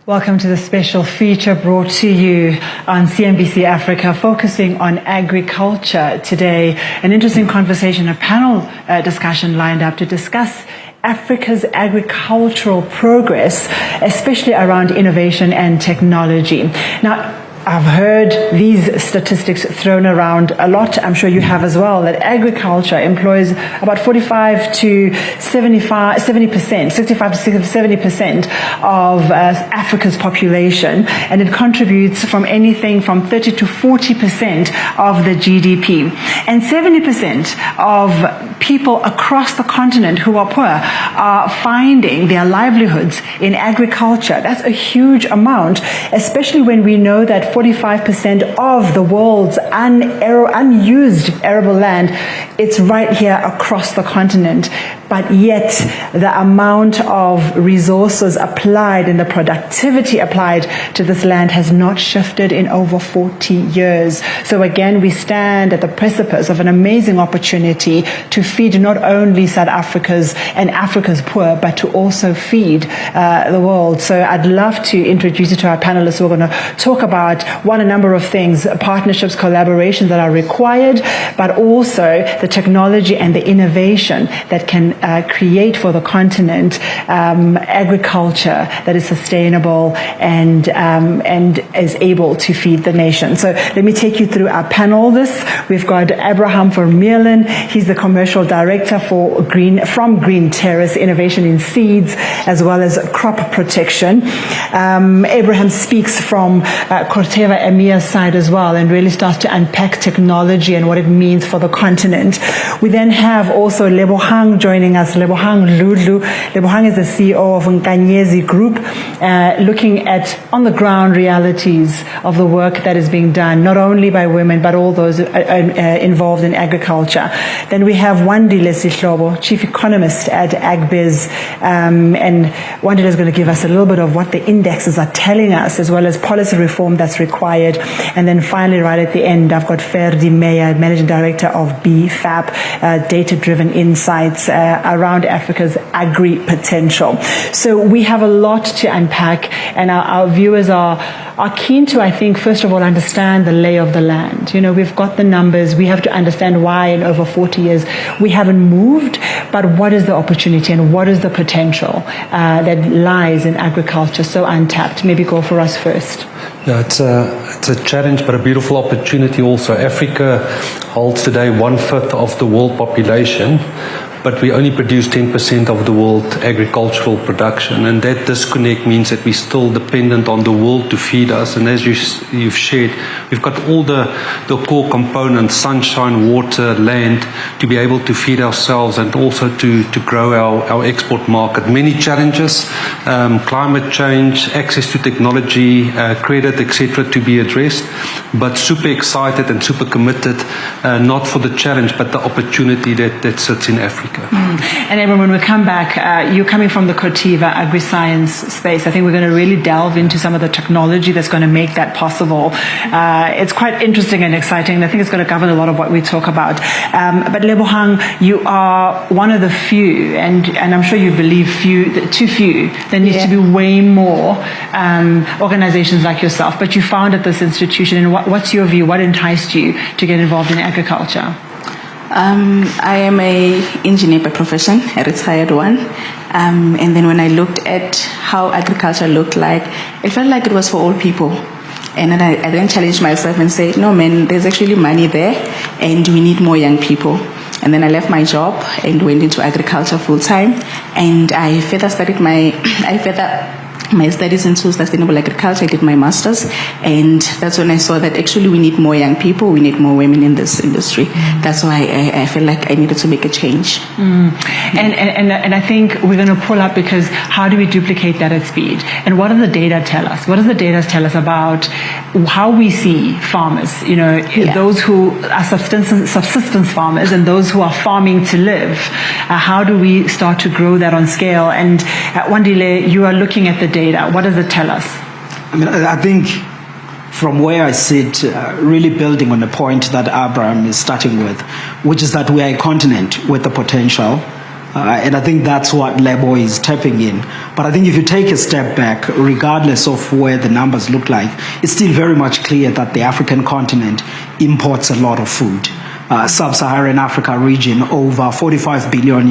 Welcome to the special feature brought to you on CNBC Africa, focusing on agriculture today. An interesting conversation, a panel discussion lined up to discuss Africa's agricultural progress, especially around innovation and technology. Now, I've heard these statistics thrown around a lot. I'm sure you have as well, that agriculture employs about 45 to 70%, 65 to 70% of Africa's population, and it contributes from anything from 30 to 40% of the GDP. And 70% of people across the continent who are poor are finding their livelihoods in agriculture. That's a huge amount, especially when we know that 45% of the world's unused arable land, it's right here across the continent. But yet the amount of resources applied and the productivity applied to this land has not shifted in over 40 years. So again, we stand at the precipice of an amazing opportunity to feed not only South Africa's and Africa's poor, but to also feed the world. So I'd love to introduce you to our panelists who are going to talk about a number of things, partnerships, collaborations that are required, but also the technology and the innovation that can create for the continent agriculture that is sustainable and is able to feed the nation. So let me take you through our panel. We've got Abraham Vermeulen. He's the commercial director from Green Terrace Innovation in Seeds as well as crop protection. Abraham speaks from Corteva Agriscience side as well, and really starts to unpack technology and what it means for the continent. We then have also Lebohang joining us, Dhludhlu. Lebohang is the CEO of Nkanyezi Group, looking at on-the-ground realities of the work that is being done, not only by women, but all those involved in agriculture. Then we have Wandile Sihlobo, Chief Economist at Agbiz, and Wandile is going to give us a little bit of what the indexes are telling us, as well as policy reform that's required. And then finally, right at the end, I've got Ferdie, Meyer, Managing Director of BFAP, data-driven insights around Africa's agri-potential. So we have a lot to unpack, and our viewers are keen to, I think, first of all, understand the lay of the land. You know, we've got the numbers. We have to understand why in over 40 years we haven't moved, but what is the opportunity and what is the potential that lies in agriculture so untapped? Maybe go for us first. Yeah, it's a challenge, but a beautiful opportunity also. Africa holds today 1/5 of the world population, but we only produce 10% of the world agricultural production, and that disconnect means that we're still dependent on the world to feed us. And as you've shared, we've got all the core components: sunshine, water, land, to be able to feed ourselves and also to grow our export market. Many challenges, climate change, access to technology, credit, etc., to be addressed, but super excited and super committed, not for the challenge, but the opportunity that sits in Africa. And everyone, when we come back, you're coming from the Corteva Agriscience space. I think we're going to really delve into some of the technology that's going to make that possible. It's quite interesting and exciting, and I think it's going to govern a lot of what we talk about. But Lebohang, you are one of the few, and I'm sure you believe too few. There needs to be way more organizations like yourself. But you founded this institution, and what's your view? What enticed you to get involved in agriculture? I am an engineer by profession, a retired one. And then when I looked at how agriculture looked like, it felt like it was for all people. And then I then challenged myself and said, no man, there's actually money there and we need more young people. And then I left my job and went into agriculture full time. And I further studied my studies into sustainable agriculture. I did my master's, and that's when I saw that actually we need more young people, we need more women in this industry. That's why I felt like I needed to make a change. And I think we're going to pull up, because how do we duplicate that at speed? And what does the data tell us? What does the data tell us about how we see farmers? You know, those who are subsistence farmers and those who are farming to live. How do we start to grow that on scale? And Wandile, you are looking at the data. What does it tell us? I mean, I think from where I sit, really building on the point that Abraham is starting with, which is that we are a continent with the potential And I think that's what Lebo is tapping in. But I think if you take a step back, regardless of where the numbers look like, it's still very much clear that the African continent imports a lot of food. Sub-Saharan Africa region, over $45 billion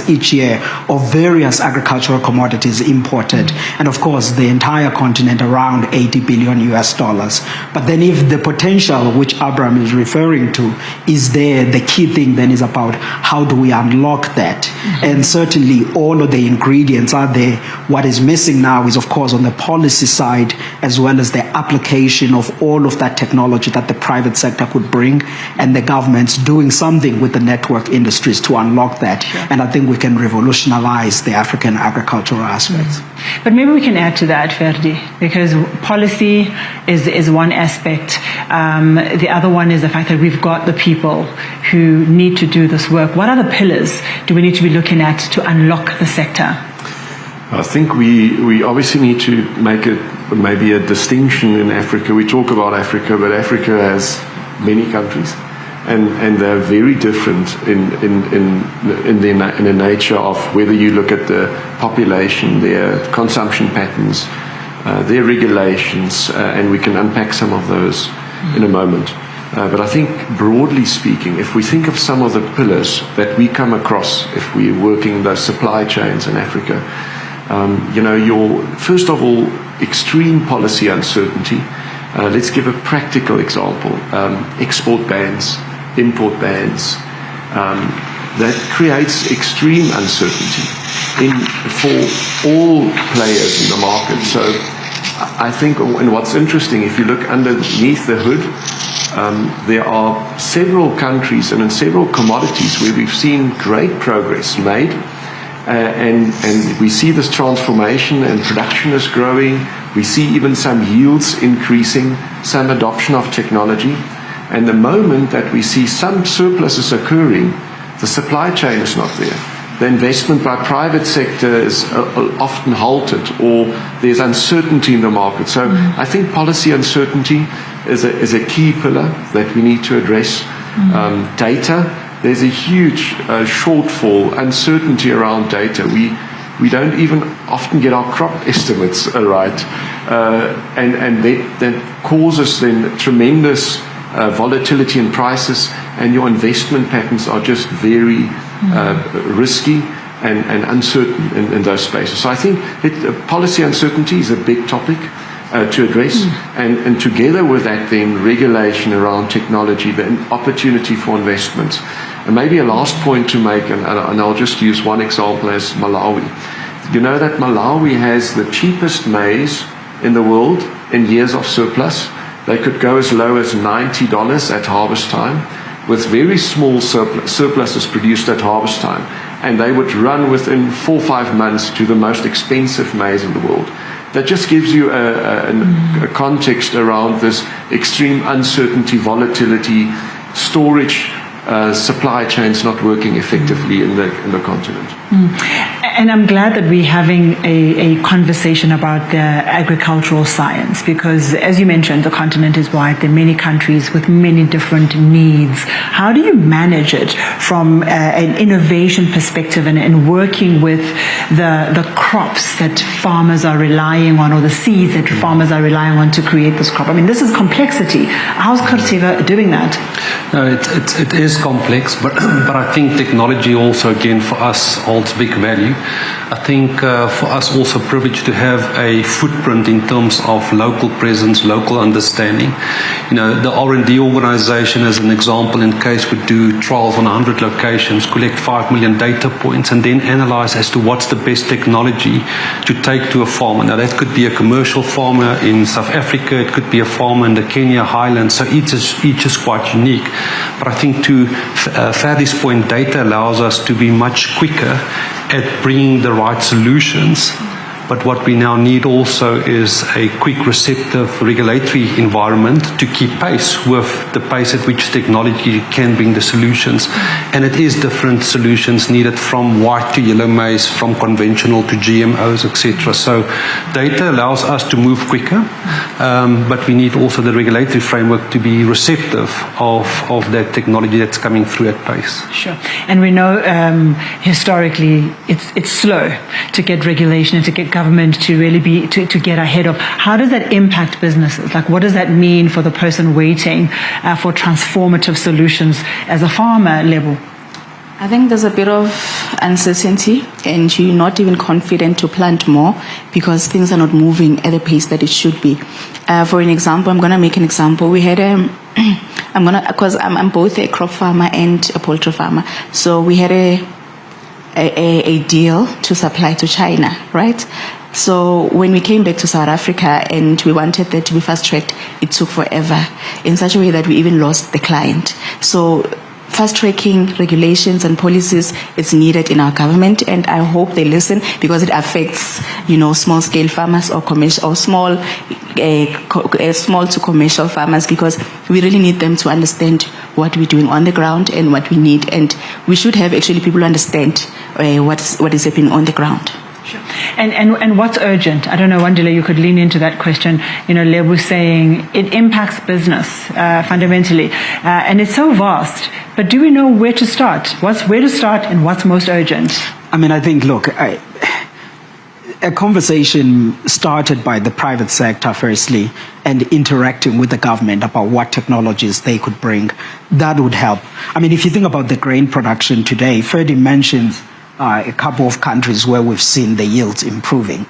each year of various agricultural commodities imported, and of course the entire continent around $80 billion. But then if the potential which Abraham is referring to is there, the key thing then is about how do we unlock that? And certainly all of the ingredients are there. What is missing now is of course on the policy side, as well as the application of all of that technology that the private sector could bring, and the governments doing something with the network industries to unlock that. Sure. And I think we can revolutionize the African agricultural aspects. But maybe we can add to that, Ferdie, because policy is one aspect. The other one is the fact that we've got the people who need to do this work. What other pillars do we need to be looking at to unlock the sector? I think we obviously need to make maybe a distinction in Africa. We talk about Africa, but Africa has many countries, and they're very different in the nature of whether you look at the population, their consumption patterns, their regulations, and we can unpack some of those in a moment. But I think broadly speaking, if we think of some of the pillars that we come across if we're working those supply chains in Africa, first of all, extreme policy uncertainty. Let's give a practical example. Export bans, import bans. That creates extreme uncertainty for all players in the market. So I think, and what's interesting, if you look underneath the hood, there are several countries and in several commodities where we've seen great progress made. And we see this transformation, and production is growing. We see even some yields increasing, some adoption of technology. And the moment that we see some surpluses occurring, the supply chain is not there. The investment by private sector is often halted, or there's uncertainty in the market. So I think policy uncertainty is a key pillar that we need to address. Data. There's a huge shortfall, uncertainty around data. We don't even often get our crop estimates right. And that causes then tremendous volatility in prices, and your investment patterns are just very risky and uncertain in those spaces. So I think policy uncertainty is a big topic to address, and together with that then regulation around technology, the opportunity for investments. And maybe a last point to make, and I'll just use one example as Malawi. You know that Malawi has the cheapest maize in the world in years of surplus. They could go as low as $90 at harvest time, with very small surpluses produced at harvest time. And they would run within 4 or 5 months to the most expensive maize in the world. That just gives you a context around this extreme uncertainty, volatility, storage, supply chains not working effectively in the continent. And I'm glad that we're having a conversation about the agricultural science, because as you mentioned, the continent is wide. There are many countries with many different needs. How do you manage it from an innovation perspective and working with the crops that farmers are relying on, or the seeds that farmers are relying on to create this crop? I mean, this is complexity. How's Corteva doing that? No, it is complex, but I think technology also, again, for us holds big value. I think for us also privileged to have a footprint in terms of local presence, local understanding. You know, the R&D organization, as an example, in case we do trials on 100 locations, collect 5 million data points, and then analyze as to what's the best technology to take to a farmer. Now, that could be a commercial farmer in South Africa, it could be a farmer in the Kenya highlands, so each is quite unique. But I think to Ferdie's point, data allows us to be much quicker at bringing the right solutions. But what we now need also is a quick, receptive regulatory environment to keep pace with the pace at which technology can bring the solutions. And it is different solutions needed, from white to yellow maize, from conventional to GMOs, etc. So data allows us to move quicker. but we need also the regulatory framework to be receptive of that technology that's coming through at pace. Sure. And we know historically it's slow to get regulation and to get government to really be to get ahead of. How does that impact businesses? Like, what does that mean for the person waiting for transformative solutions as a farmer, Lebo? I think there's a bit of uncertainty, and you're not even confident to plant more because things are not moving at the pace that it should be. For an example, I'm going to make an example. We had because I'm both a crop farmer and a poultry farmer. So we had a deal to supply to China, right? So when we came back to South Africa and we wanted that to be fast-tracked, it took forever in such a way that we even lost the client. So fast-tracking regulations and policies is needed in our government, and I hope they listen because it affects, small-scale farmers or commercial or small to commercial farmers, because we really need them to understand what we're doing on the ground and what we need, and we should have actually people who understand what is happening on the ground. Sure. And what's urgent? I don't know, Wandile, you could lean into that question. Lebo saying it impacts business fundamentally, and it's so vast. But do we know where to start? Where to start and what's most urgent? I think, look, a conversation started by the private sector firstly and interacting with the government about what technologies they could bring, that would help. If you think about the grain production today, Ferdie mentions a couple of countries where we've seen the yields improving.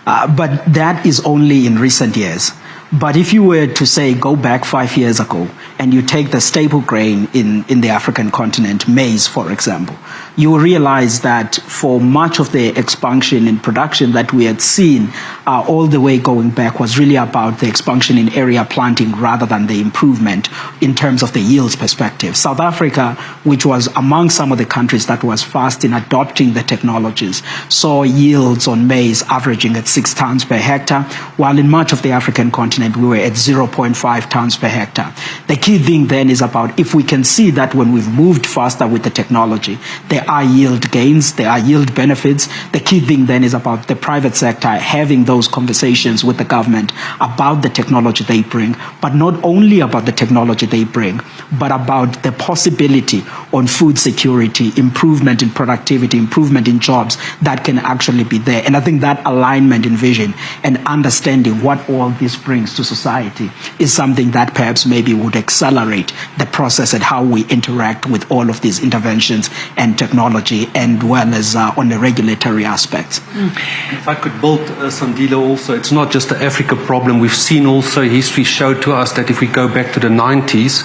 But that is only in recent years. But if you were to say go back 5 years ago and you take the staple grain in the African continent, maize, for example, you will realize that for much of the expansion in production that we had seen all the way going back was really about the expansion in area planting rather than the improvement in terms of the yields perspective. South Africa, which was among some of the countries that was fast in adopting the technologies, saw yields on maize averaging at 6 tons per hectare, while in much of the African continent we were at 0.5 tons per hectare. The key thing then is about if we can see that when we've moved faster with the technology, there are yield gains, there are yield benefits. The key thing then is about the private sector having those conversations with the government about the technology they bring, but not only about the technology they bring, but about the possibility on food security, improvement in productivity, improvement in jobs that can actually be there. And I think that alignment in vision and understanding what all this brings to society is something that perhaps maybe would accelerate the process and how we interact with all of these interventions and technology, and well as on the regulatory aspects. If I could build Sandile also, it's not just the Africa problem. We've seen also history showed to us that if we go back to the 90s,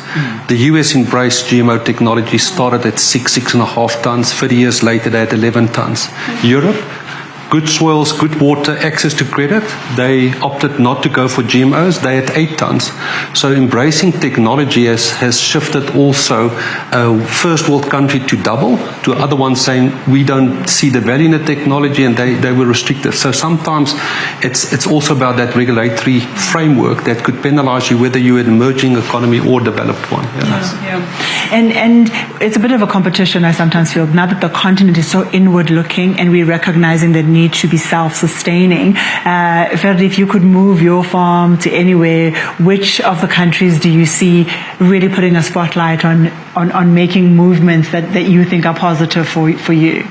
the US embraced GMO technology, started at 6.5 tons. 30 years later, they had 11 tons. Europe, good soils, good water, access to credit. They opted not to go for GMOs. They had 8 tons. So embracing technology has shifted also a first world country to double, to other ones saying we don't see the value in the technology, and they were restricted. So sometimes it's also about that regulatory framework that could penalize you whether you're an emerging economy or developed one. Yeah. And it's a bit of a competition, I sometimes feel, now that the continent is so inward looking and we're recognizing the need to be self-sustaining. Ferdie, if you could move your farm to anywhere, which of the countries do you see really putting a spotlight on making movements that you think are positive for you?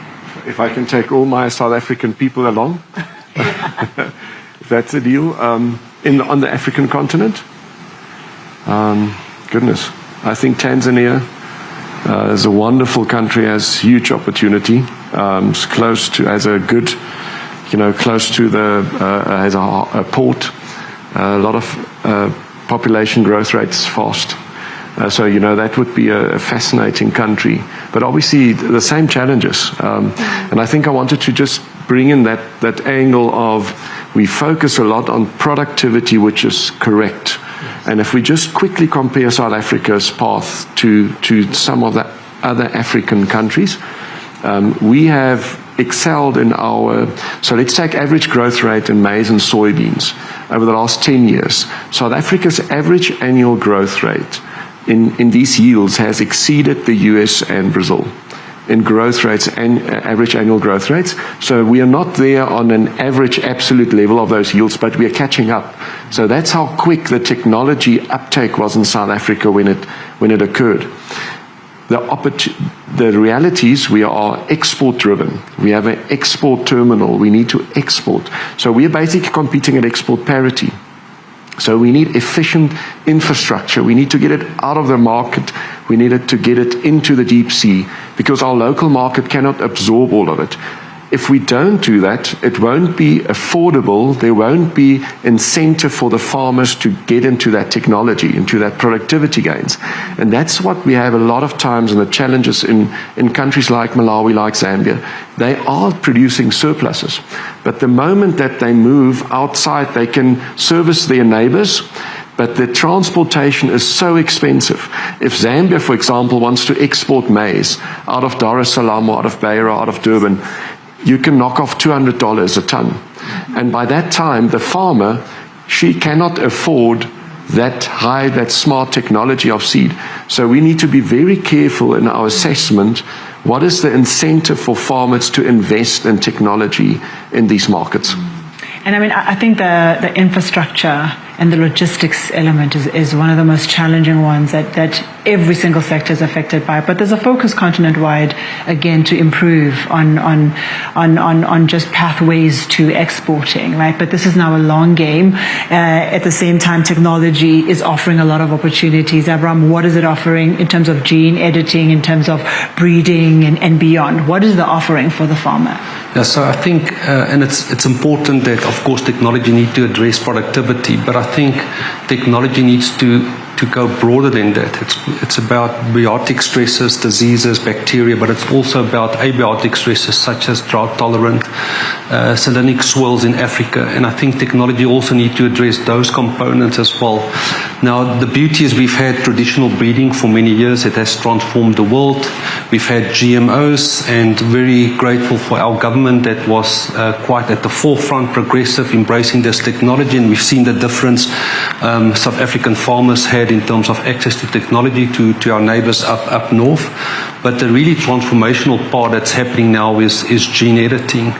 If I can take all my South African people along, if that's a deal, on the African continent, goodness, I think Tanzania is a wonderful country, has huge opportunity. It's close to, has a good, close to has a port, a lot of population growth rates fast. So that would be a fascinating country. But obviously the same challenges. And I think I wanted to just bring in that angle of we focus a lot on productivity, which is correct. And if we just quickly compare South Africa's path to some of the other African countries, we have excelled in so let's take average growth rate in maize and soybeans over the last 10 years. South Africa's average annual growth rate in these yields has exceeded the US and Brazil. in growth rates and average annual growth rates. So we are not there on an average absolute level of those yields, but we are catching up. So that's how quick the technology uptake was in South Africa when it occurred. The reality is we are export driven. We have an export terminal. We need to export. So we are basically competing at export parity. So we need efficient infrastructure. We need to get it out of the market. We need to get it into the deep sea because our local market cannot absorb all of it. If we don't do that, it won't be affordable. There won't be incentive for the farmers to get into that technology, into that productivity gains. And that's what we have a lot of times in the challenges in countries like Malawi, like Zambia. They are producing surpluses. But the moment that they move outside, they can service their neighbors, but the transportation is so expensive. If Zambia, for example, wants to export maize out of Dar es Salaam or out of Beira or out of Durban, you can knock off $200 a ton. And by that time, the farmer, she cannot afford that high, that smart technology of seed. So we need to be very careful in our assessment. What is the incentive for farmers to invest in technology in these markets? And I mean, I think the infrastructure and the logistics element is one of the most challenging ones that every single sector is affected by. But there's a focus continent-wide, again, to improve on just pathways to exporting, right? But this is now a long game. At the same time, technology is offering a lot of opportunities. Abraham, what is it offering in terms of gene editing, in terms of breeding and beyond? What is the offering for the farmer? Yeah, so I think, and it's important that, of course, technology needs to address productivity, but I think technology needs to go broader than that. It's about biotic stresses, diseases, bacteria, but it's also about abiotic stresses such as drought-tolerant, salinic soils in Africa. And I think technology also needs to address those components as well. Now, the beauty is we've had traditional breeding for many years. It has transformed the world. We've had GMOs, and very grateful for our government that was quite at the forefront, progressive, embracing this technology. And we've seen the difference South African farmers had in terms of access to technology to our neighbors up north. But the really transformational part that's happening now is gene editing.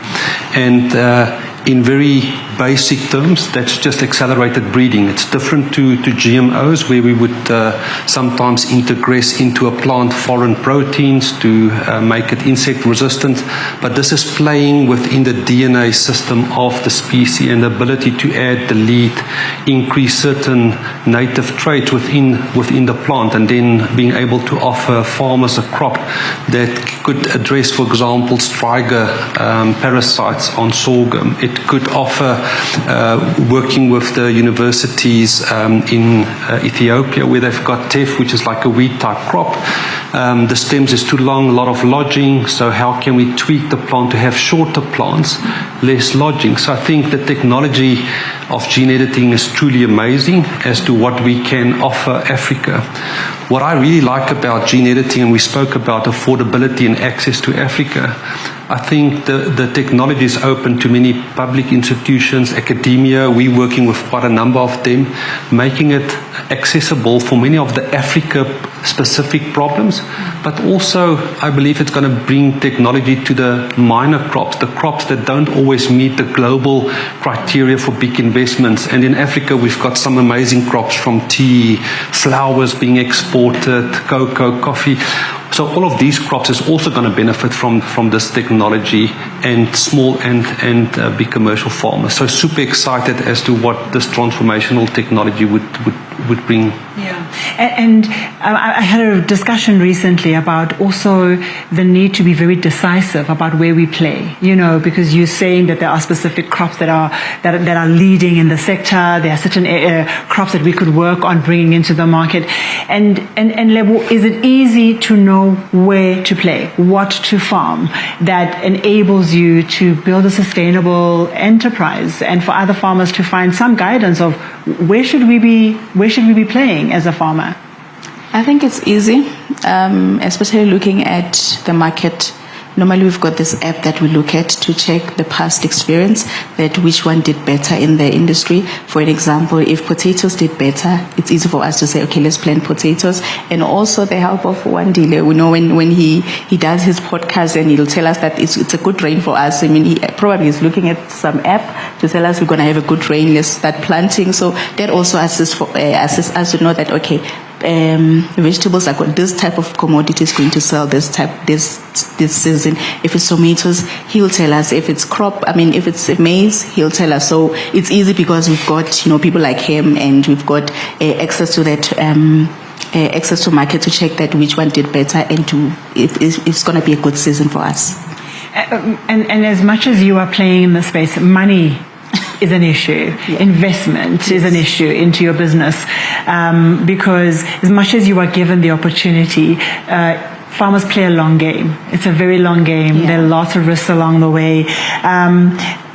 And in very basic terms, that's just accelerated breeding. It's different to GMOs, where we would sometimes integrate into a plant foreign proteins to make it insect resistant. But this is playing within the DNA system of the species and the ability to add, delete, increase certain native traits within the plant, and then being able to offer farmers a crop that could address, for example, striga parasites on sorghum. It could offer working with the universities in Ethiopia, where they've got teff, which is like a wheat type crop. The stems is too long, a lot of lodging, so how can we tweak the plant to have shorter plants, less lodging? So I think the technology of gene editing is truly amazing as to what we can offer Africa. What I really like about gene editing, and we spoke about affordability and access to Africa, I think the technology is open to many public institutions, academia. We're working with quite a number of them, making it accessible for many of the Africa-specific problems. But also, I believe it's going to bring technology to the minor crops, the crops that don't always meet the global criteria for big investments. And in Africa, we've got some amazing crops, from tea, flowers being exported, cocoa, coffee. So all of these crops is also going to benefit from this technology, and small and big commercial farmers. So super excited as to what this transformational technology would bring. Yeah, and I had a discussion recently about also the need to be very decisive about where we play. You know, because you're saying that there are specific crops that are leading in the sector. There are certain crops that we could work on bringing into the market. And Lebo, is it easy to know where to play, what to farm, that enables you to build a sustainable enterprise, and for other farmers to find some guidance of where should we be playing as a farmer? I think it's easy, especially looking at the market normally we've got this app that we look at to check the past experience, that which one did better in the industry. For an example, if potatoes did better, it's easy for us to say, okay, let's plant potatoes. And also the help of Wandile. We know when he does his podcast, and he'll tell us that it's a good rain for us. I mean, he probably is looking at some app to tell us we're going to have a good rain, let's start planting. So that also assists us to know that, okay, vegetables are good. This type of commodity is going to sell this season. If it's tomatoes, he'll tell us. If it's if it's maize, he'll tell us. So it's easy because we've got people like him, and we've got access to that. Access to market to check that which one did better, and if it's going to be a good season for us. And as much as you are playing in the space, money is an issue. Yeah. Investment is an issue into your business, because as much as you are given the opportunity, farmers play a long game. It's a very long game. Yeah. There are lots of risks along the way.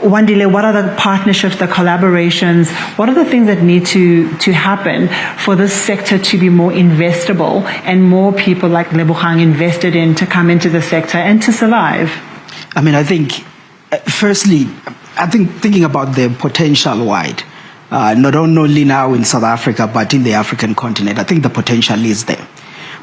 Wandile, what are the partnerships, the collaborations? What are the things that need to happen for this sector to be more investable and more people like Lebohang invested in to come into the sector and to survive? I mean, I think, firstly, thinking about the potential wide, not only now in South Africa, but in the African continent, I think the potential is there.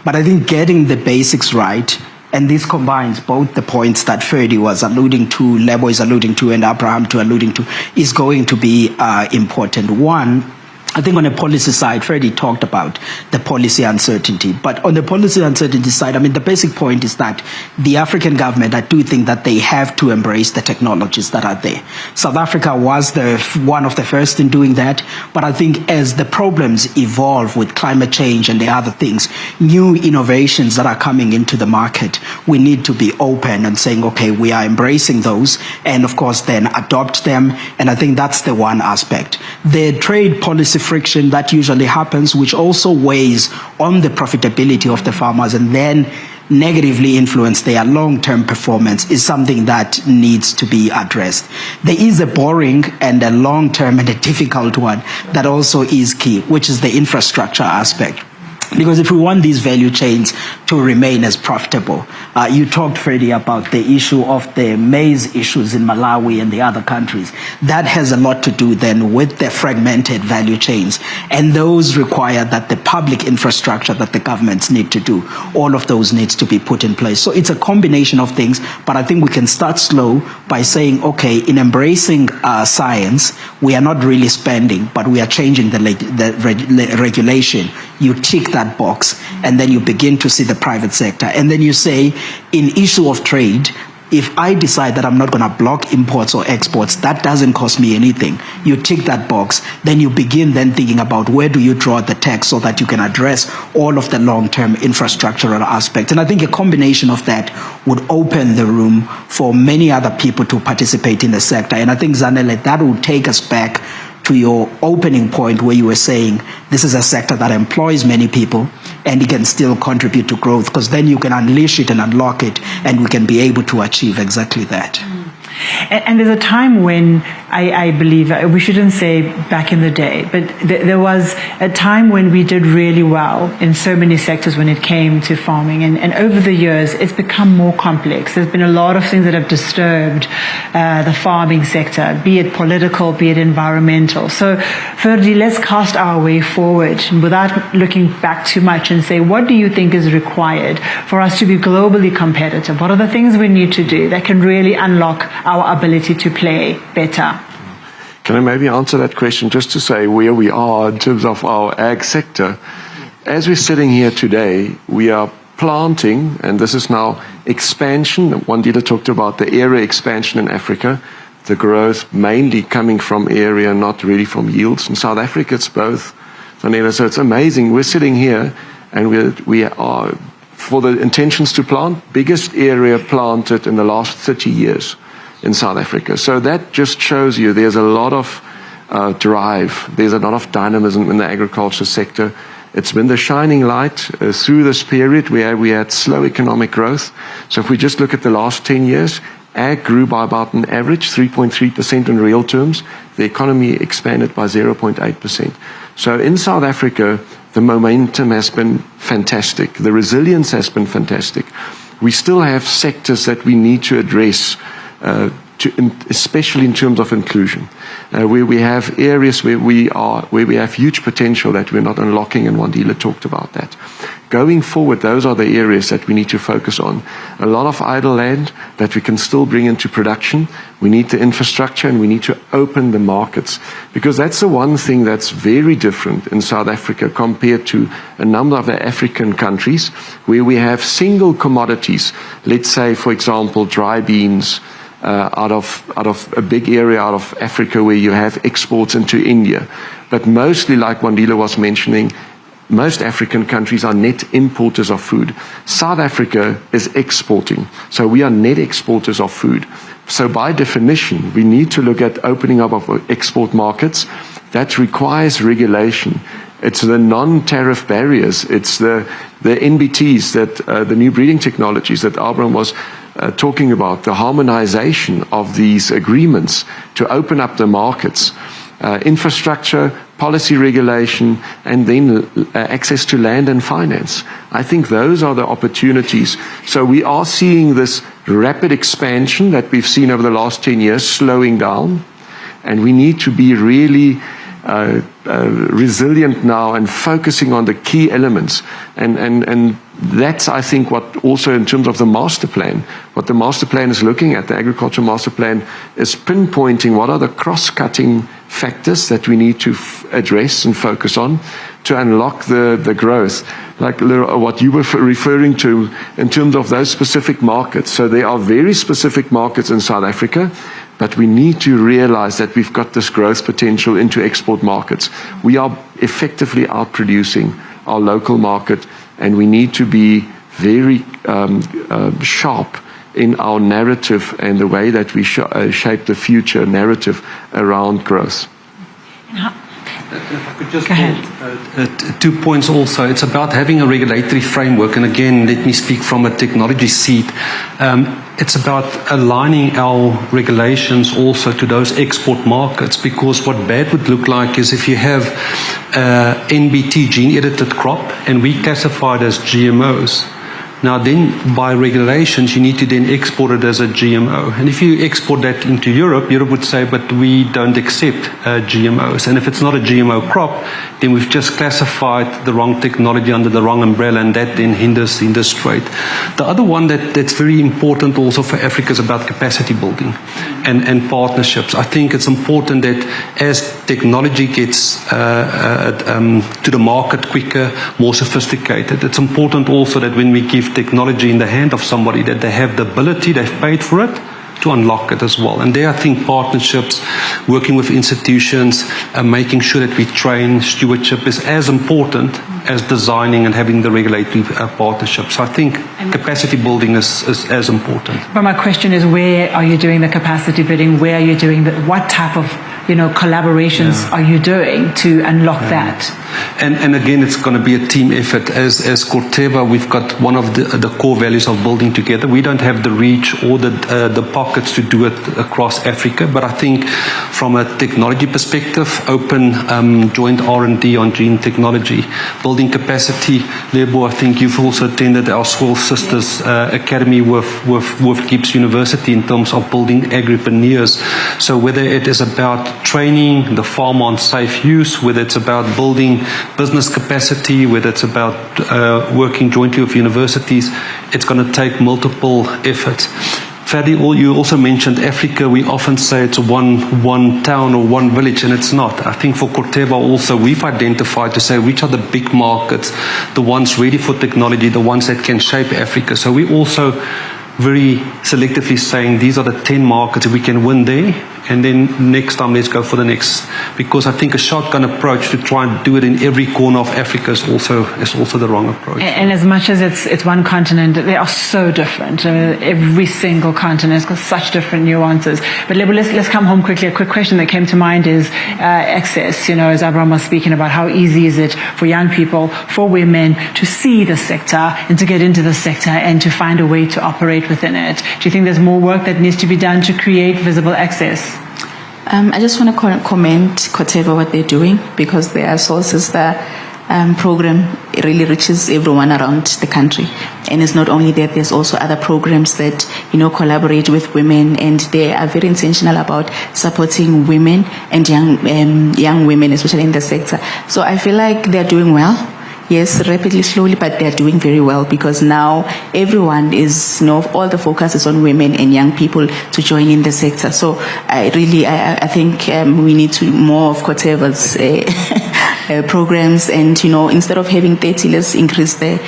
But I think getting the basics right, and this combines both the points that Ferdie was alluding to, Lebo is alluding to, and Abraham to alluding to, is going to be important. One, I think on the policy side, Ferdie talked about the policy uncertainty. But on the policy uncertainty side, I mean, the basic point is that the African government, I do think that they have to embrace the technologies that are there. South Africa was one of the first in doing that. But I think as the problems evolve with climate change and the other things, new innovations that are coming into the market, we need to be open and saying, okay, we are embracing those, and of course then adopt them. And I think that's the one aspect. The trade policy friction that usually happens, which also weighs on the profitability of the farmers and then negatively influence their long-term performance, is something that needs to be addressed. There is a boring and a long-term and a difficult one that also is key, which is the infrastructure aspect. Because if we want these value chains to remain as profitable, you talked, Ferdie, about the issue of the maize issues in Malawi and the other countries. That has a lot to do then with the fragmented value chains. And those require that the public infrastructure that the governments need to do, all of those needs to be put in place. So it's a combination of things, but I think we can start slow by saying, okay, in embracing science, we are not really spending, but we are changing the regulation. You tick that box, and then you begin to see the private sector. And then you say, in issue of trade, if I decide that I'm not going to block imports or exports, that doesn't cost me anything. You tick that box, then you begin then thinking about where do you draw the tax so that you can address all of the long-term infrastructural aspects. And I think a combination of that would open the room for many other people to participate in the sector. And I think, Zanele, that will take us back to your opening point where you were saying this is a sector that employs many people and it can still contribute to growth, because then you can unleash it and unlock it, and we can be able to achieve exactly that. And there's a time when I believe, we shouldn't say back in the day, but there was a time when we did really well in so many sectors when it came to farming. And over the years, it's become more complex. There's been a lot of things that have disturbed the farming sector, be it political, be it environmental. So, Ferdie, let's cast our way forward without looking back too much and say, what do you think is required for us to be globally competitive? What are the things we need to do that can really unlock our ability to play better? Can I maybe answer that question just to say where we are in terms of our ag sector? As we're sitting here today, we are planting, and this is now expansion. Wandile talked about the area expansion in Africa, the growth mainly coming from area, not really from yields. In South Africa, it's both. So it's amazing. We're sitting here, and we are, for the intentions to plant, biggest area planted in the last 30 years. In South Africa. So that just shows you there's a lot of drive, there's a lot of dynamism in the agriculture sector. It's been the shining light through this period where we had slow economic growth. So if we just look at the last 10 years, ag grew by about an average 3.3% in real terms. The economy expanded by 0.8%. So in South Africa, the momentum has been fantastic. The resilience has been fantastic. we still have sectors that we need to address, especially in terms of inclusion, where we have areas where we have huge potential that we're not unlocking, and Wandile talked about that. Going forward, those are the areas that we need to focus on. A lot of idle land that we can still bring into production. We need the infrastructure, and we need to open the markets, because that's the one thing that's very different in South Africa compared to a number of the African countries where we have single commodities. Let's say, for example, dry beans, out of a big area out of Africa where you have exports into India. But mostly, like Wandile was mentioning, most African countries are net importers of food. South Africa is exporting, so we are net exporters of food. So by definition, we need to look at opening up of export markets. That requires regulation. It's the non-tariff barriers. It's the NBTs, the new breeding technologies that Abraham was talking about, the harmonization of these agreements to open up the markets, infrastructure, policy regulation, and then access to land and finance. I think those are the opportunities. So we are seeing this rapid expansion that we've seen over the last 10 years slowing down, and we need to be really resilient now and focusing on the key elements. And that's, I think, what also in terms of the master plan, what the master plan is looking at, the agriculture master plan, is pinpointing what are the cross-cutting factors that we need to address and focus on to unlock the growth, like what you were referring to in terms of those specific markets. So there are very specific markets in South Africa, but we need to realize that we've got this growth potential into export markets. We are effectively outproducing our local market, and we need to be very sharp in our narrative and the way that we shape the future narrative around growth. If I could just add 2 points also. It's about having a regulatory framework, and again, let me speak from a technology seat. It's about aligning our regulations also to those export markets, because what bad would look like is if you have NBT, gene-edited crop, and we classify it as GMOs. Now then, by regulations, you need to then export it as a GMO. And if you export that into Europe, Europe would say, but we don't accept GMOs. And if it's not a GMO crop, then we've just classified the wrong technology under the wrong umbrella, and that then hinders trade. The other one that's very important also for Africa is about capacity building and partnerships. I think it's important that as technology gets to the market quicker, more sophisticated, it's important also that when we give technology in the hand of somebody, that they have the ability, they've paid for it, to unlock it as well. And there, I think partnerships, working with institutions, making sure that we train, stewardship is as important as designing and having the regulatory partnerships. So I think capacity building is as important. But my question is, where are you doing the capacity building? Where are you doing what type of collaborations are you doing to unlock that? And again, it's going to be a team effort. As Corteva, we've got one of the core values of building together. We don't have the reach or the pockets to do it across Africa, but I think from a technology perspective, open joint R&D on gene technology, building capacity. Lebo, I think you've also attended our Soil Sisters Academy with Gibbs University in terms of building agripreneurs. So whether it is about training the farmer on safe use, whether it's about building business capacity, whether it's about working jointly with universities, it's going to take multiple efforts. Ferdie, you also mentioned Africa. We often say it's one town or one village, and it's not. I think for Corteva also, we've identified to say which are the big markets, the ones ready for technology, the ones that can shape Africa. So we also very selectively saying these are the 10 markets we can win there, and then next time let's go for the next, because I think a shotgun approach to try and do it in every corner of Africa is also the wrong approach. And as much as it's one continent, they are so different. Every single continent has got such different nuances. But let's come home quickly. A quick question that came to mind is access. As Abraham was speaking about, how easy is it for young people, for women to see the sector and to get into the sector and to find a way to operate within it? Do you think there's more work that needs to be done to create visible access? I just want to commend Corteva what they're doing, because they are sources that program really reaches everyone around the country. And it's not only that, there's also other programs that, collaborate with women, and they are very intentional about supporting women and young women, especially in the sector. So I feel like they're doing well. Yes, rapidly, slowly, but they're doing very well, because now everyone is, all the focus is on women and young people to join in the sector. So I think we need to more of Corteva's programs, and instead of having 30, let's increase the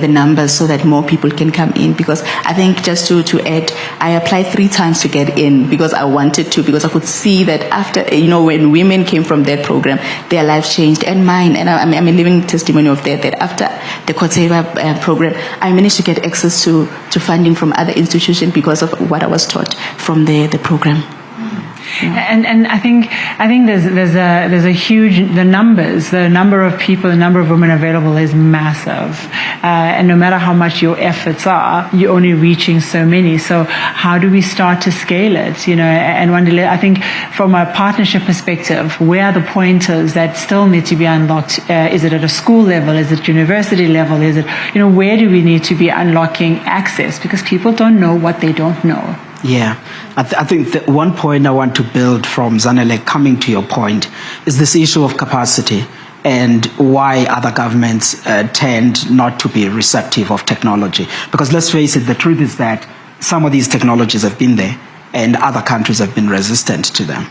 numbers so that more people can come in. Because I think, just to add, I applied 3 times to get in because I wanted to, because I could see that after when women came from that program, their lives changed, and mine. And I'm a living testimony of that after the Corteva program, I managed to get access to funding from other institutions because of what I was taught from the program. And I think there's a huge, the number of people, the number of women available is massive, and no matter how much your efforts are, you're only reaching so many. So how do we start to scale it? And Wandile, I think from a partnership perspective, where are the pointers that still need to be unlocked? Is it at a school level? Is it university level? Is it where do we need to be unlocking access? Because people don't know what they don't know. Yeah, I think the one point I want to build from Zanele, coming to your point, is this issue of capacity and why other governments tend not to be receptive of technology. Because let's face it, the truth is that some of these technologies have been there and other countries have been resistant to them.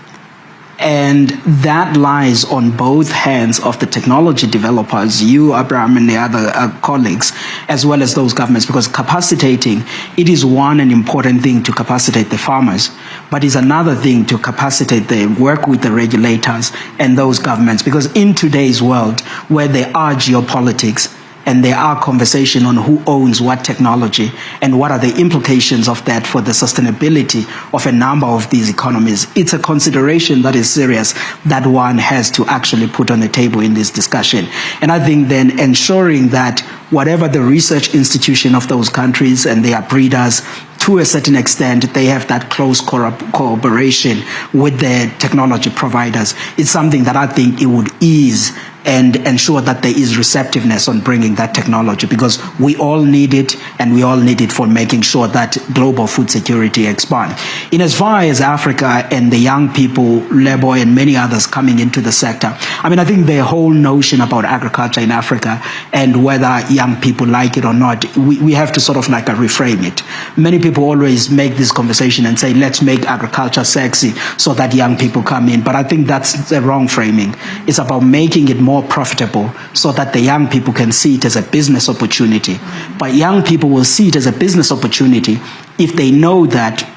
And that lies on both hands of the technology developers, you, Abraham, and the other colleagues, as well as those governments, because capacitating, it is an important thing to capacitate the farmers, but it's another thing to capacitate work with the regulators and those governments, because in today's world, where there are geopolitics, and there are conversations on who owns what technology and what are the implications of that for the sustainability of a number of these economies. It's a consideration that is serious that one has to actually put on the table in this discussion. And I think then ensuring that whatever the research institution of those countries and their breeders, to a certain extent, they have that close cooperation with the technology providers. It's something that I think it would ease and ensure that there is receptiveness on bringing that technology, because we all need it, and we all need it for making sure that global food security expands. In as far as Africa and the young people, Lebo and many others coming into the sector, I think the whole notion about agriculture in Africa and whether young people like it or not, we have to sort of like reframe it. Many people always make this conversation and say, let's make agriculture sexy so that young people come in. But I think that's the wrong framing. It's about making it more profitable so that the young people can see it as a business opportunity. But young people will see it as a business opportunity if they know that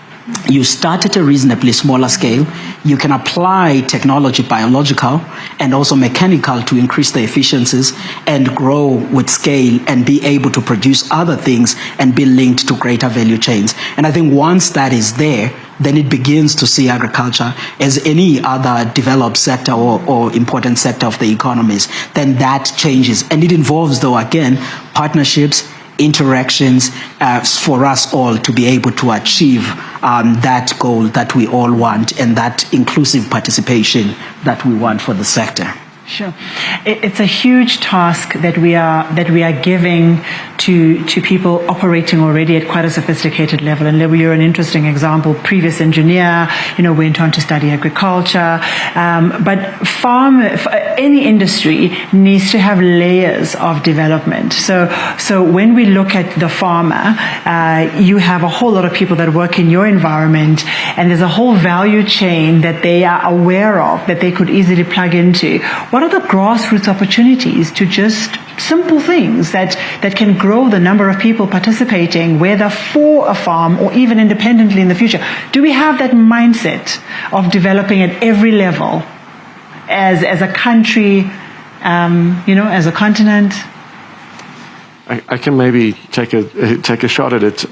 you start at a reasonably smaller scale, you can apply technology, biological and also mechanical, to increase the efficiencies and grow with scale and be able to produce other things and be linked to greater value chains. And I think once that is there, then it begins to see agriculture as any other developed sector or important sector of the economies. Then that changes. And it involves, though, again, partnerships, interactions for us all to be able to achieve that goal that we all want, and that inclusive participation that we want for the sector. Sure. It's a huge task that we are giving to people operating already at quite a sophisticated level. And Lebo, you're an interesting example. Previous engineer, went on to study agriculture. But any industry needs to have layers of development. So when we look at the farmer, you have a whole lot of people that work in your environment, and there's a whole value chain that they are aware of that they could easily plug into. What are the grassroots opportunities to just simple things that can grow the number of people participating, whether for a farm or even independently in the future? Do we have that mindset of developing at every level as a country, as a continent? I can maybe take a shot at it.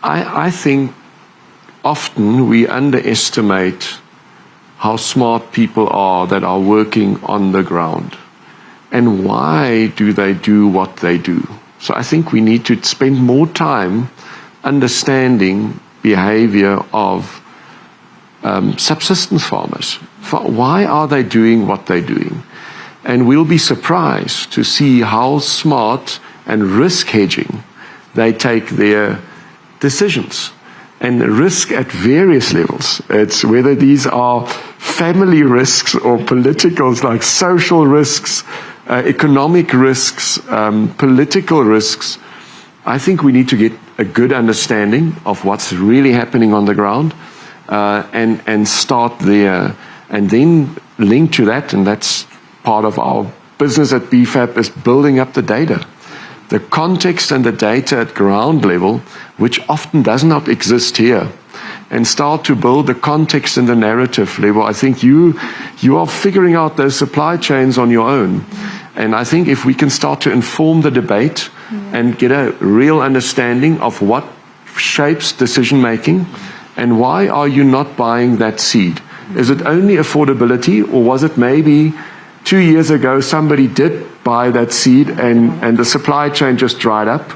I think often we underestimate how smart people are that are working on the ground, and why do they do what they do. So I think we need to spend more time understanding behavior of subsistence farmers. Why are they doing what they're doing? And we'll be surprised to see how smart and risk hedging they take their decisions. And risk at various levels. It's whether these are family risks or political, like social risks, economic risks, political risks. I think we need to get a good understanding of what's really happening on the ground, and start there, and then link to that, and that's part of our business at BFAP, is building up the data. The context and the data at ground level, which often does not exist here, and start to build the context and the narrative level. I think you are figuring out those supply chains on your own. And I think if we can start to inform the debate and get a real understanding of what shapes decision making, and why are you not buying that seed? Is it only affordability, or was it maybe 2 years ago somebody did buy that seed and the supply chain just dried up,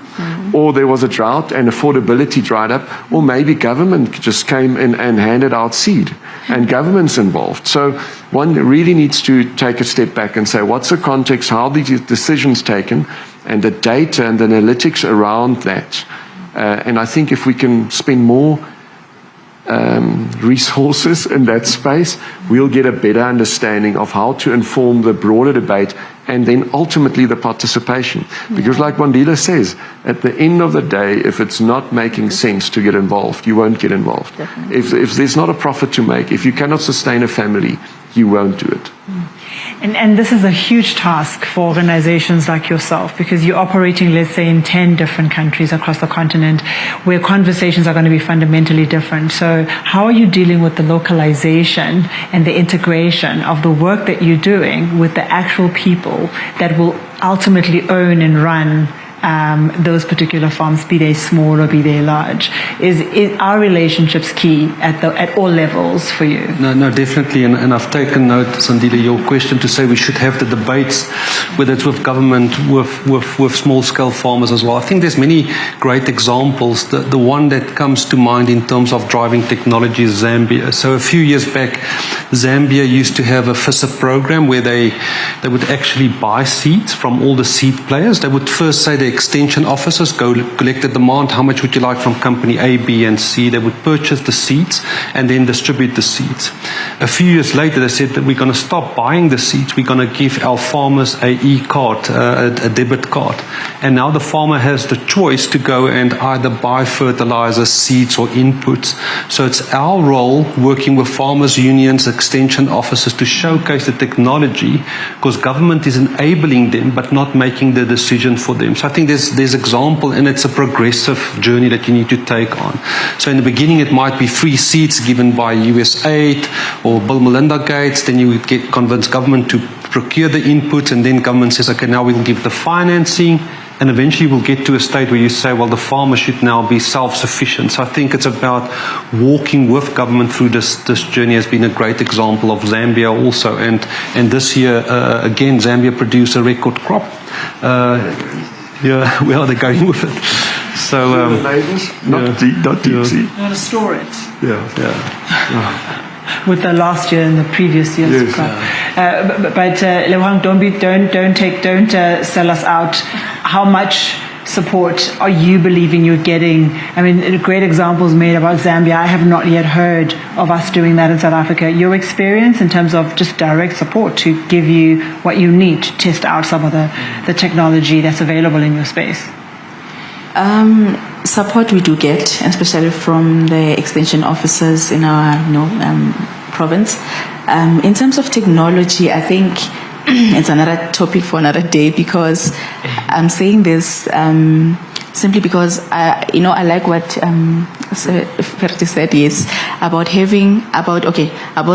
or there was a drought and affordability dried up, or maybe government just came in and handed out seed, and government's involved. So one really needs to take a step back and say, what's the context, how are these decisions taken, and the data and the analytics around that. And I think if we can spend more resources in that space, we'll get a better understanding of how to inform the broader debate, and then ultimately the participation. Because like Wandile says, at the end of the day, if it's not making sense to get involved, you won't get involved. If there's not a profit to make, if you cannot sustain a family, you won't do it. And this is a huge task for organizations like yourself, because you're operating, let's say, in 10 different countries across the continent, where conversations are going to be fundamentally different. So how are you dealing with the localization and the integration of the work that you're doing with the actual people that will ultimately own and run those particular farms, be they small or be they large? Is our relationships key at all levels for you? No, definitely. And I've taken note, Sandile, your question to say we should have the debates, whether it's with government, with small-scale farmers as well. I think there's many great examples. The one that comes to mind in terms of driving technology is Zambia. So a few years back, Zambia used to have a FISA program where they would actually buy seeds from all the seed players. They would first say the extension officers go collect the demand, how much would you like from company A, B and C. They would purchase the seeds and then distribute the seeds. A few years later they said that we're going to stop buying the seeds, we're going to give our farmers a e-card, a debit card, and now the farmer has the choice to go and either buy fertilizer, seeds or inputs. So it's our role, working with farmers unions, extension officers, to showcase the technology, because government is enabling them but not making the decision for them. So I think there's example, and it's a progressive journey that you need to take on. So in the beginning it might be free seeds given by USAID or Bill Melinda Gates, then you would convince government to procure the inputs, and then government says, okay, now we'll give the financing, and eventually we'll get to a state where you say, well, the farmer should now be self-sufficient. So I think it's about walking with government through this journey. Has been a great example of Zambia also, and this year again Zambia produced a record crop. Yeah, where are they going with it? So not deep sea. You want to store it. Yeah. With the last year and the previous year's crop. But Lebohang, don't sell us out. How much support are you believing you're getting? I mean, great examples made about Zambia. I have not yet heard of us doing that in South Africa. Your experience in terms of just direct support to give you what you need to test out some of the technology that's available in your space? Support we do get, especially from the extension officers in our province. In terms of technology, I think it's another topic for another day, because I'm saying this simply because I like what Ferdie said, yes, about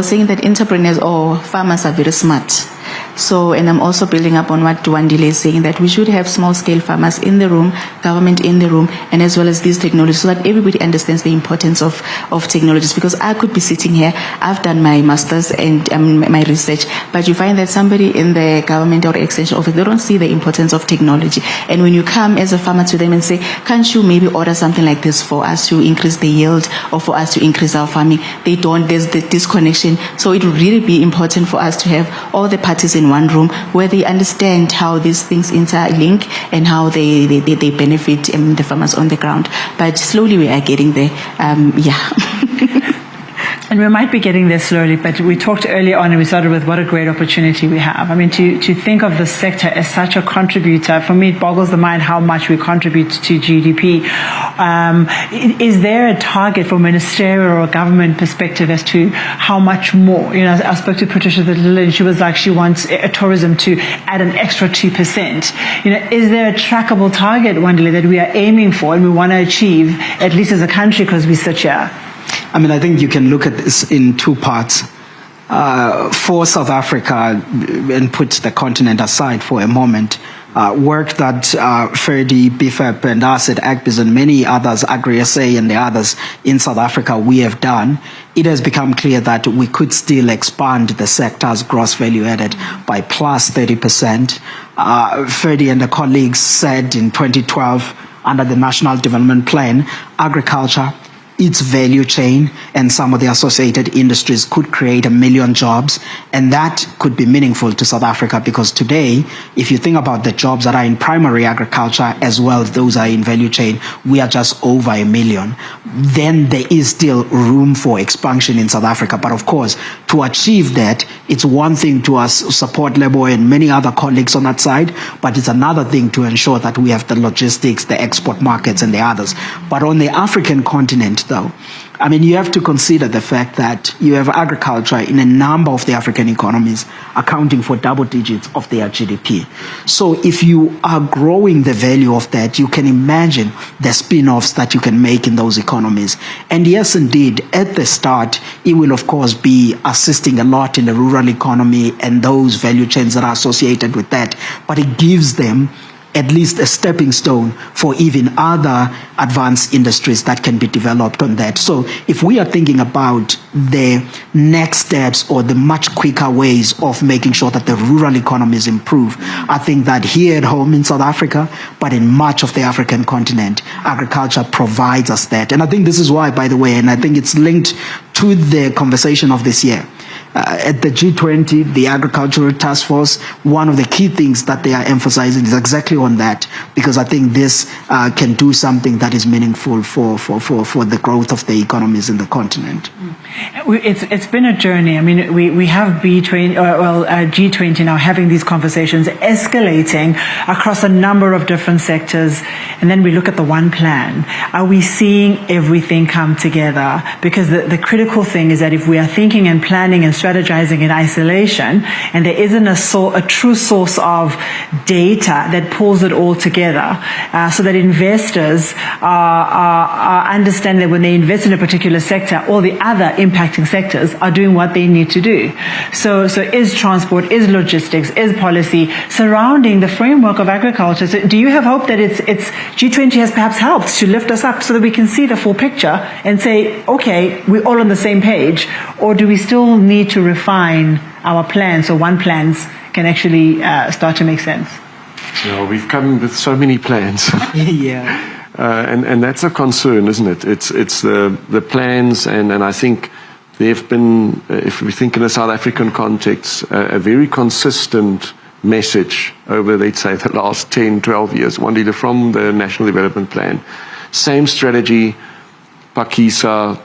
saying that entrepreneurs or farmers are very smart. So, and I'm also building up on what Wandile is saying, that we should have small-scale farmers in the room, government in the room, and as well as these technologies, so that everybody understands the importance of technologies. Because I could be sitting here, I've done my master's and my research, but you find that somebody in the government or extension office, they don't see the importance of technology. And when you come as a farmer to them and say, can't you maybe order something like this for us to increase the yield or for us to increase our farming, they don't. There's the disconnection. So it would really be important for us to have all the participants parties in one room where they understand how these things interlink and how they benefit the farmers on the ground. But slowly we are getting there. And we might be getting there slowly, but we talked earlier on and we started with what a great opportunity we have. I mean, to think of the sector as such a contributor, for me it boggles the mind how much we contribute to GDP. Is there a target from ministerial or government perspective as to how much more? You know, I spoke to Patricia Dhludhlu and she was like, she wants tourism to add an extra 2%. You know, is there a trackable target, Wandile, that we are aiming for and we want to achieve, at least as a country, because we sit here? I mean, I think you can look at this in two parts. For South Africa, and put the continent aside for a moment, work that Ferdie, BFAP, and us at Agbiz and many others, Agri-SA and the others in South Africa, we have done, it has become clear that we could still expand the sector's gross value added by plus 30%. Ferdie and the colleagues said in 2012, under the National Development Plan, agriculture, its value chain and some of the associated industries could create 1 million jobs, and that could be meaningful to South Africa, because today, if you think about the jobs that are in primary agriculture as well as those are in value chain, we are just over 1 million. Then there is still room for expansion in South Africa. But of course, to achieve that, it's one thing to support Lebohang and many other colleagues on that side, but it's another thing to ensure that we have the logistics, the export markets and the others. But on the African continent, though, I mean, you have to consider the fact that you have agriculture in a number of the African economies accounting for double digits of their GDP. So if you are growing the value of that, you can imagine the spin-offs that you can make in those economies. And yes, indeed, at the start, it will, of course, be assisting a lot in the rural economy and those value chains that are associated with that. But it gives them at least a stepping stone for even other advanced industries that can be developed on that. So if we are thinking about the next steps or the much quicker ways of making sure that the rural economies improve, I think that here at home in South Africa, but in much of the African continent, agriculture provides us that. And I think this is why, by the way, and I think it's linked to the conversation of this year, at the G20, the Agricultural Task Force, one of the key things that they are emphasizing is exactly on that, because I think this can do something that is meaningful for the growth of the economies in the continent. It's been a journey. I mean, we have G20 now having these conversations, escalating across a number of different sectors, and then we look at the one plan. Are we seeing everything come together? Because the critical thing is that if we are thinking and planning and strategizing in isolation, and there isn't a true source of data that pulls it all together, so that investors understand that when they invest in a particular sector, all the other impacting sectors are doing what they need to do. So is transport, is logistics, is policy surrounding the framework of agriculture. So do you have hope that it's G20 has perhaps helped to lift us up so that we can see the full picture and say, okay, we're all on the same page, or do we still need to refine our plans so one plans can actually start to make sense? Yeah, we've come with so many plans. Yeah. And that's a concern, isn't it? It's the plans, and I think there have been, if we think in a South African context, a very consistent message over, let's say, the last 10, 12 years, Wandile, from the National Development Plan. Same strategy, Pakisa,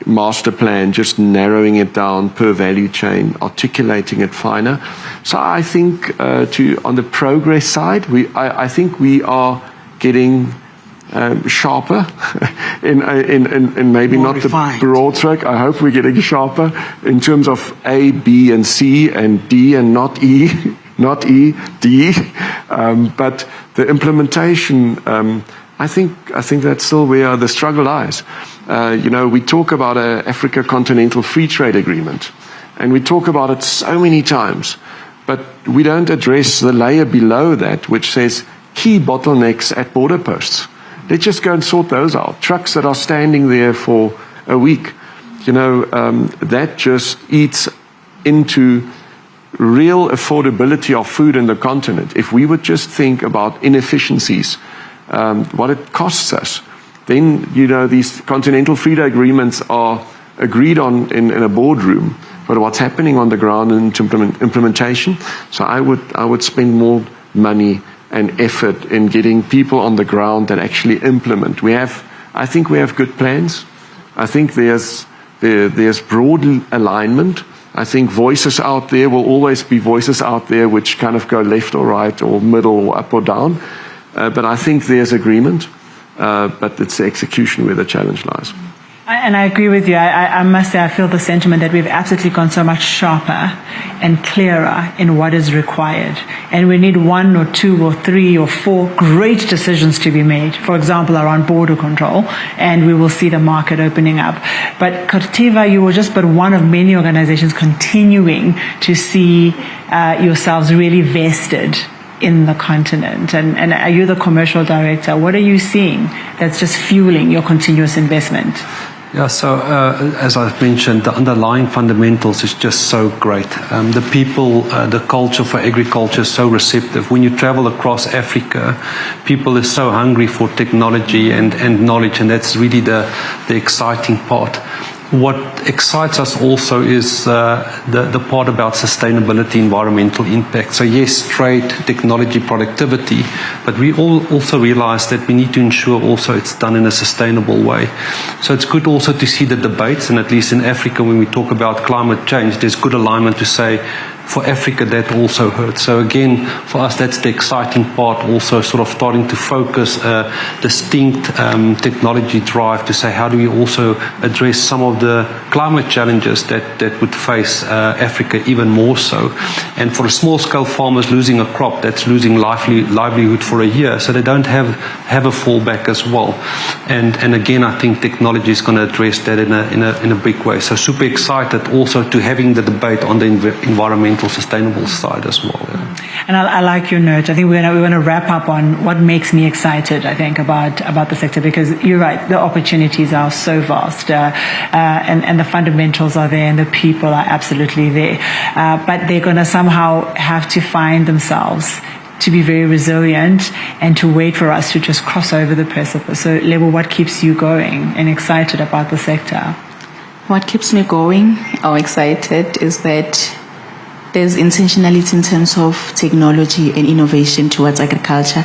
master plan, just narrowing it down per value chain, articulating it finer. So I think on the progress side, I think we are getting sharper in maybe more not refined. The broad stroke. I hope we're getting sharper in terms of A, B, and C, and D, and not E, not E, D. But the implementation, I think that's still where the struggle lies. We talk about an Africa Continental Free Trade Agreement, and we talk about it so many times, but we don't address the layer below that, which says key bottlenecks at border posts. Let's just go and sort those out. Trucks that are standing there for a week, that just eats into real affordability of food in the continent. If we would just think about inefficiencies, what it costs us, then, these continental free trade agreements are agreed on in a boardroom. but what's happening on the ground in implementation. So I would spend more money and effort in getting people on the ground that actually implement. I think we have good plans. I think there's broad alignment. I think voices out there will always be voices out there which kind of go left or right or middle or up or down. But I think there's agreement. But it's the execution where the challenge lies. And I agree with you. I must say I feel the sentiment that we've absolutely gone so much sharper and clearer in what is required. And we need 1 or 2 or 3 or 4 great decisions to be made, for example, around border control, and we will see the market opening up. But Corteva, you were just but one of many organizations continuing to see yourselves really vested in the continent. And are you the commercial director? What are you seeing that's just fueling your continuous investment? Yeah, so as I've mentioned, the underlying fundamentals is just so great. The people, the culture for agriculture is so receptive. When you travel across Africa, people are so hungry for technology and knowledge, and that's really the exciting part. What excites us also is the part about sustainability, environmental impact. So yes, trade, technology, productivity, but we all also realize that we need to ensure also it's done in a sustainable way. So it's good also to see the debates, and at least in Africa when we talk about climate change, there's good alignment to say for Africa that also hurts. So again, for us that's the exciting part, also sort of starting to focus a distinct technology drive to say how do we also address some of the climate challenges that would face Africa even more so. And for the small scale farmers losing a crop, that's losing livelihood for a year, so they don't have a fallback as well. And again, I think technology is going to address that in a big way. So super excited also to having the debate on the environmental sustainable side as well. Yeah. And I like your note. I think we're going to wrap up on what makes me excited, I think, about the sector, because you're right, the opportunities are so vast, and the fundamentals are there, and the people are absolutely there. But they're going to somehow have to find themselves to be very resilient and to wait for us to just cross over the precipice. So, Lebo, what keeps you going and excited about the sector? What keeps me going or excited is that there's intentionality in terms of technology and innovation towards agriculture.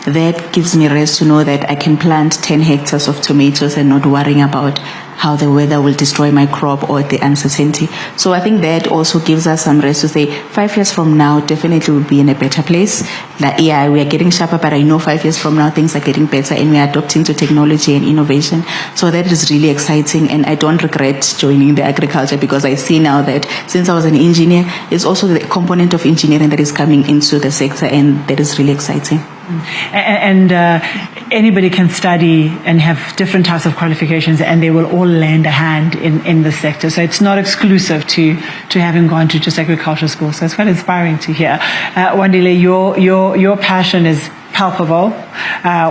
That gives me rest to know that I can plant 10 hectares of tomatoes and not worrying about how the weather will destroy my crop or the uncertainty. So I think that also gives us some rest to say 5 years from now, definitely we'll be in a better place. That, yeah, we are getting sharper, but I know 5 years from now, things are getting better and we are adopting to technology and innovation. So that is really exciting, and I don't regret joining the agriculture, because I see now that since I was an engineer, it's also the component of engineering that is coming into the sector, and that is really exciting. And anybody can study and have different types of qualifications, and they will all lend a hand in the sector. So it's not exclusive to having gone to just agricultural school. So it's quite inspiring to hear. Wandile, your passion is palpable.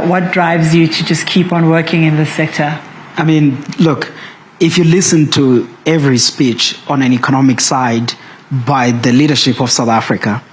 What drives you to just keep on working in this sector? I mean, look, if you listen to every speech on an economic side by the leadership of South Africa,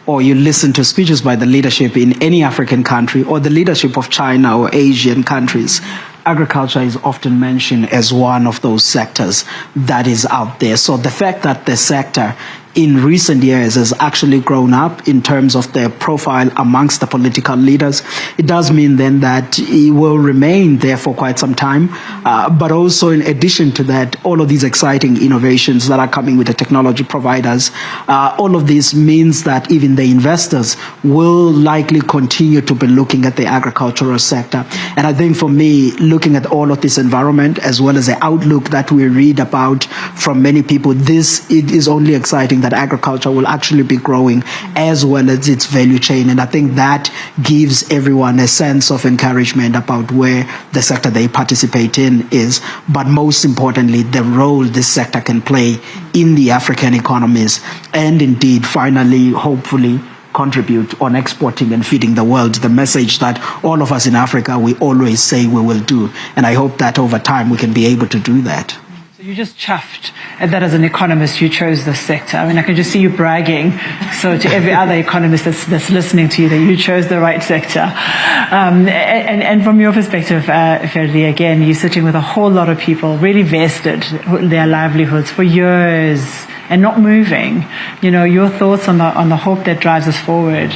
or you listen to speeches by the leadership in any African country, or the leadership of China or Asian countries, agriculture is often mentioned as one of those sectors that is out there. So the fact that the sector in recent years has actually grown up in terms of their profile amongst the political leaders, it does mean then that it will remain there for quite some time. But also, in addition to that, all of these exciting innovations that are coming with the technology providers, all of this means that even the investors will likely continue to be looking at the agricultural sector. And I think for me, looking at all of this environment, as well as the outlook that we read about from many people, it is only exciting that agriculture will actually be growing as well as its value chain. And I think that gives everyone a sense of encouragement about where the sector they participate in is, but most importantly, the role this sector can play in the African economies, and indeed, finally, hopefully, contribute on exporting and feeding the world, the message that all of us in Africa, we always say we will do. And I hope that over time we can be able to do that. So you just chuffed that as an economist you chose this sector. I mean, I can just see you bragging. So to every other economist that's listening to you, that you chose the right sector. And from your perspective, Ferdie, again, you're sitting with a whole lot of people really vested their livelihoods for years and not moving. Your thoughts on the hope that drives us forward.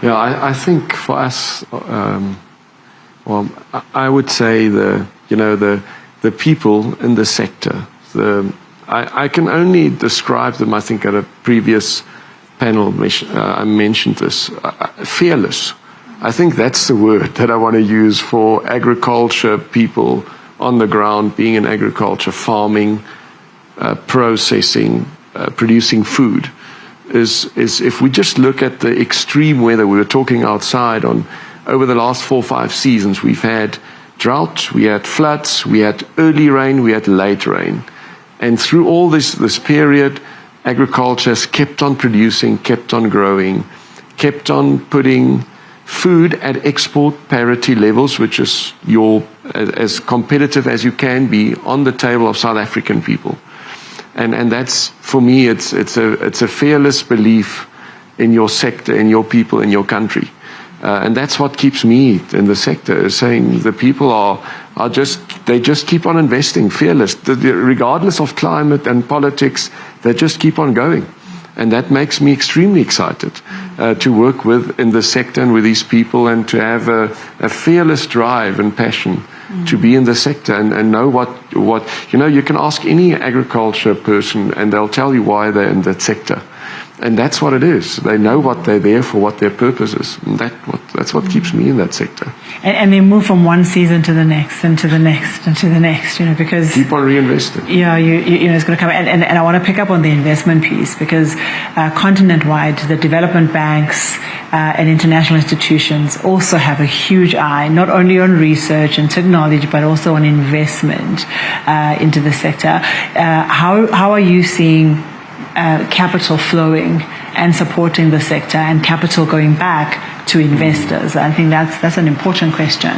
Yeah, I think for us, I would say the people in the sector. I can only describe them. I think at a previous panel I mentioned this. Fearless. I think that's the word that I want to use for agriculture people on the ground, being in agriculture, farming, processing, producing food. Is if we just look at the extreme weather, we were talking outside over the last 4 or 5 seasons, we've had drought, we had floods, we had early rain, we had late rain. And through all this period, agriculture has kept on producing, kept on growing, kept on putting food at export parity levels, which is as competitive as you can be on the table of South African people. And that's, for me, it's a fearless belief in your sector, in your people, in your country. And that's what keeps me in the sector, is saying the people they just keep on investing, fearless. Regardless of climate and politics, they just keep on going. And that makes me extremely excited to work in the sector and with these people, and to have a fearless drive and passion to be in the sector and know what you can ask any agriculture person and they'll tell you why they're in that sector. And that's what it is. They know what they're there for, what their purpose is. And that's what keeps me in that sector. And they move from one season to the next, and to the next, and to the next, because... Keep on reinvesting. Yeah, it's going to come. And I want to pick up on the investment piece, because continent-wide, the development banks and international institutions also have a huge eye, not only on research and technology, but also on investment into the sector. How are you seeing capital flowing and supporting the sector, and capital going back to investors? I think that's an important question.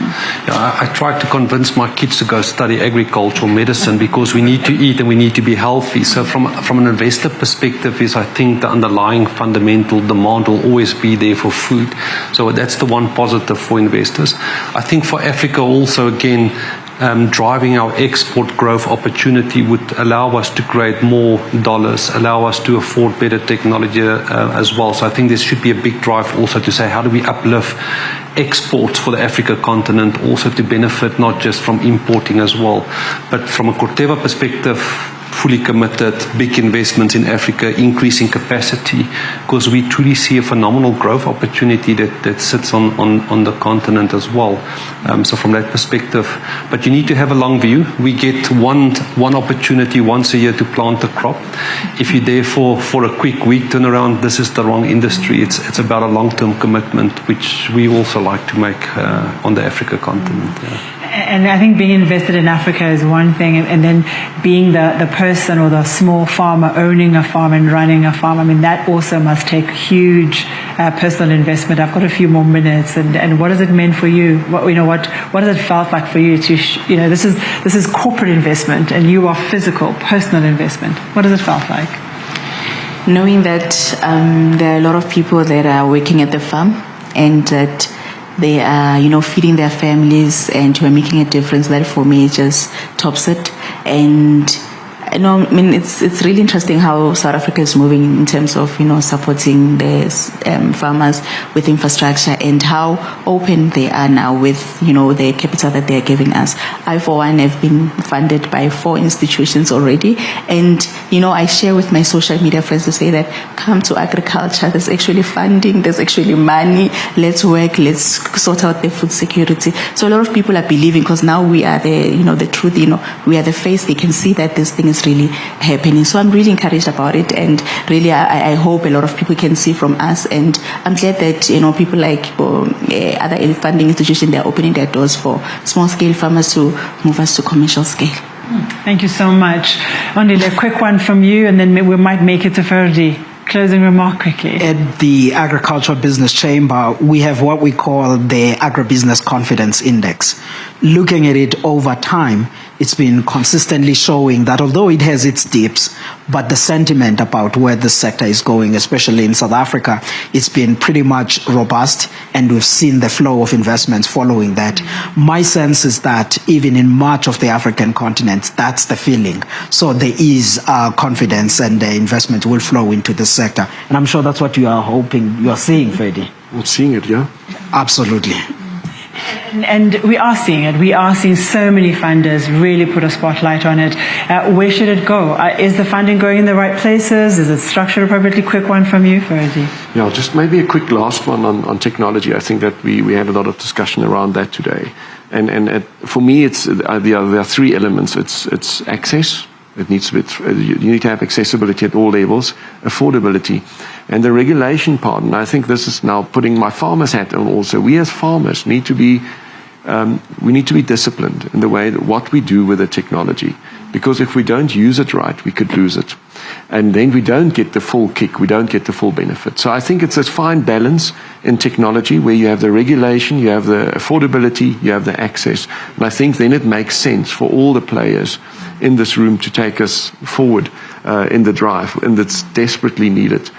Yeah, I tried to convince my kids to go study agricultural medicine, because we need to eat and we need to be healthy. So from an investor perspective, I think the underlying fundamental demand will always be there for food. So that's the one positive for investors. I think for Africa also, again, driving our export growth opportunity would allow us to create more dollars, allow us to afford better technology as well. So I think there should be a big drive also to say, how do we uplift exports for the Africa continent, also to benefit not just from importing as well, but from a Corteva perspective, fully committed, big investments in Africa, increasing capacity, because we truly see a phenomenal growth opportunity that sits on the continent as well. So from that perspective, but you need to have a long view. We get one opportunity once a year to plant a crop. If you're there for a quick week turnaround, this is the wrong industry. It's about a long-term commitment, which we also like to make on the Africa continent. Yeah. And I think being invested in Africa is one thing, and then being the person or the small farmer owning a farm and running a farm, I mean, that also must take huge personal investment. I've got a few more minutes, and what has it meant for you? What has it felt like for you to, this is corporate investment, and you are physical, personal investment. What has it felt like? Knowing that there are a lot of people that are working at the farm, and that they are, feeding their families and who are making a difference, that for me just tops it. And it's really interesting how South Africa is moving in terms of, supporting the farmers with infrastructure, and how open they are now with, the capital that they are giving us. I, for one, have been funded by 4 institutions already. And, I share with my social media friends to say that come to agriculture. There's actually funding. There's actually money. Let's work. Let's sort out the food security. So a lot of people are believing, because now we are the truth, we are the face. They can see that this thing is really happening. So I'm really encouraged about it, and really I hope a lot of people can see from us. And I'm glad that people like other funding institutions, they're opening their doors for small scale farmers to move us to commercial scale. Thank you so much. Wandile, a quick one from you, and then we might make it to Ferdie. Closing remark quickly. At the Agricultural Business Chamber, we have what we call the Agribusiness Confidence Index. Looking at it over time, it's been consistently showing that although it has its dips, but the sentiment about where the sector is going, especially in South Africa, it's been pretty much robust, and we've seen the flow of investments following that. My sense is that even in much of the African continent, that's the feeling. So there is confidence, and the investment will flow into the sector. And I'm sure that's what you are hoping, you are seeing, Ferdie. I'm seeing it, yeah. Absolutely. And we are seeing it. We are seeing so many funders really put a spotlight on it. Where should it go? Is the funding going in the right places? Is it structured appropriately? Quick one from you, Ferdie. Yeah, just maybe a quick last one on technology. I think that we had a lot of discussion around that today. And for me, there are three elements. It's access. It needs to be, you need to have accessibility at all levels, affordability, and the regulation part. And I think this is now putting my farmer's hat on also. We as farmers need to be disciplined in the way that what we do with the technology. Because if we don't use it right, we could lose it. And then we don't get the full kick, we don't get the full benefit. So I think it's a fine balance in technology where you have the regulation, you have the affordability, you have the access. And I think then it makes sense for all the players in this room to take us forward in the drive, and that's desperately needed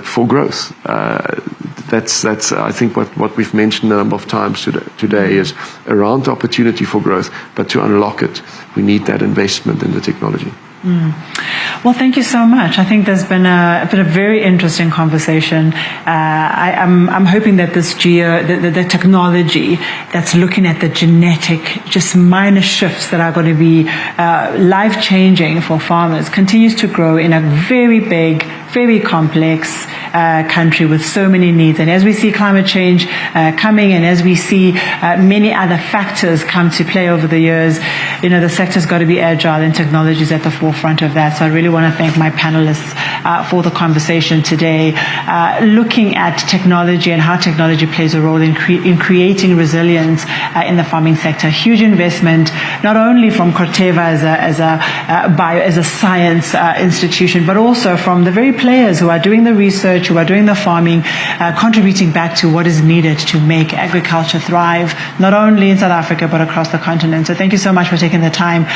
for growth. That's I think what we've mentioned a number of times today is around the opportunity for growth, but to unlock it, we need that investment in the technology. Well, thank you so much. I think there's been a very interesting conversation. I'm hoping that this the technology that's looking at the genetic, just minor shifts that are going to be life-changing for farmers continues to grow in a very big, very complex country with so many needs. And as we see climate change coming, and as we see many other factors come to play over the years, the sector's got to be agile, and technology is at the forefront of that. So I really want to thank my panelists for the conversation today, looking at technology and how technology plays a role in creating resilience in the farming sector. Huge investment, not only from Corteva as a science institution, but also from the very players who are doing the research, who are doing the farming, contributing back to what is needed to make agriculture thrive, not only in South Africa, but across the continent. So thank you so much for taking the time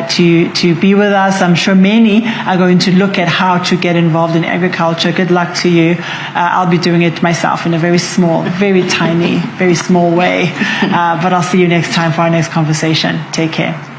to be with us. I'm sure many are going to look at how to get involved in agriculture. Good luck to you. I'll be doing it myself in a very small, very tiny, very small way. But I'll see you next time for our next conversation. Take care.